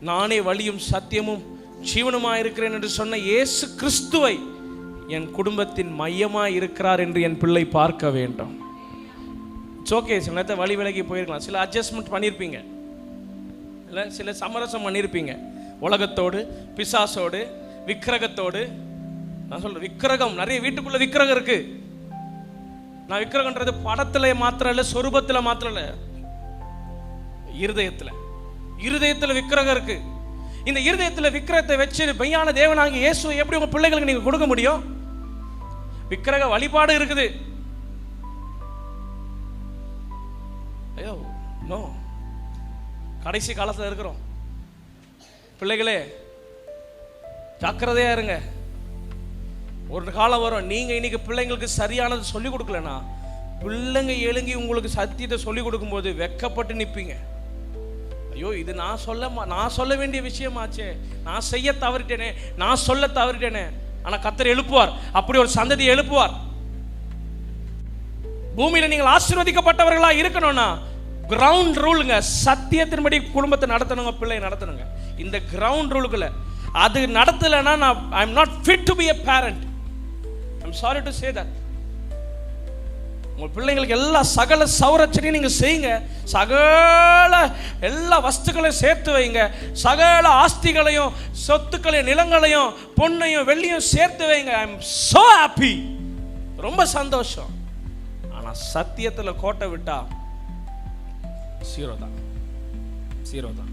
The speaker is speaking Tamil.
நானே வழியும் சத்தியமும் ஜீவனுமாய் இருக்கிறேன் என்று சொன்ன இயேசு கிறிஸ்துவை என் குடும்பத்தின் மையமாய் இருக்கிறார் என்று என் பிள்ளை பார்க்க வேண்டும். ஓகே, சில நேரத்தை வழி விலகி போயிருக்கலாம், சில அட்ஜஸ்ட்மெண்ட் பண்ணியிருப்பீங்க, இல்லை சில சமரசம் பண்ணியிருப்பீங்க, உலகத்தோடு, பிசாசோடு, விக்கிரகத்தோடு. நான் சொல்றேன், விக்கிரகம் நிறைய வீட்டுக்குள்ள விக்கிரகம் இருக்கு. நான் விக்கிரகன்றது படத்துல மாத்திரம் இல்லை, சொரூபத்துல மாத்திரம் இல்லை, இருதயத்துல விக்கிரகம் இருக்கு. இந்த இருதயத்துல விக்கிரகத்தை வச்சு மெய்யான தேவனாகிய இயேசுவை எப்படி உங்க பிள்ளைகளுக்கு நீங்க கொடுக்க முடியும்? விக்கிரக வழிபாடு இருக்குது. ஐயோ நோ, கடைசி காலத்துல இருக்கிறோம். பிள்ளைகளே ஜாக்கிரதையா இருங்க. ஒரு காலம் வரும், நீங்க இன்னைக்கு பிள்ளைங்களுக்கு சரியானது சொல்லிக் கொடுக்கலனா, பிள்ளைங்க எழுங்கி உங்களுக்கு சத்தியத்தை சொல்லிக் கொடுக்கும் போது வெக்கப்பட்டு நிற்பீங்க. ஐயோ, இது நான் சொல்ல வேண்டிய விஷயமாச்சே, நான் செய்ய தவறிட்டேனே, நான் சொல்ல தவறிட்டேனே. ஆனா கர்த்தர் எழுப்புவார், அப்படி ஒரு சந்ததியை எழுப்புவார். பூமியில நீங்கள் ஆசீர்வதிக்கப்பட்டவர்களா இருக்கணும்னா கிரவுண்ட் ரூலுங்க, சத்தியத்தின்படி குடும்பத்தை நடத்தணுங்க, பிள்ளை நடத்தணுங்க. இந்த கிரவுண்ட் ரூலுக்குள்ள அது நடத்தலைன்னா நான் I am not fit to be a parent. I am sorry to say that. உங்க பிள்ளைங்களுக்கு எல்லா சகல சௌரட்சணையும் நீங்க செய்யுங்க, சகல எல்லா வஸ்துக்களையும் சேர்த்து வைங்க, சகல ஆஸ்திகளையும் சொத்துக்களையும் நிலங்களையும் பொண்ணையும் வெள்ளியும் சேர்த்து வைங்க. ஐ எம் சோ ஹாப்பி, ரொம்ப சந்தோஷம். ஆனா சத்தியத்துல கோட்டை விட்டா 0 தான்.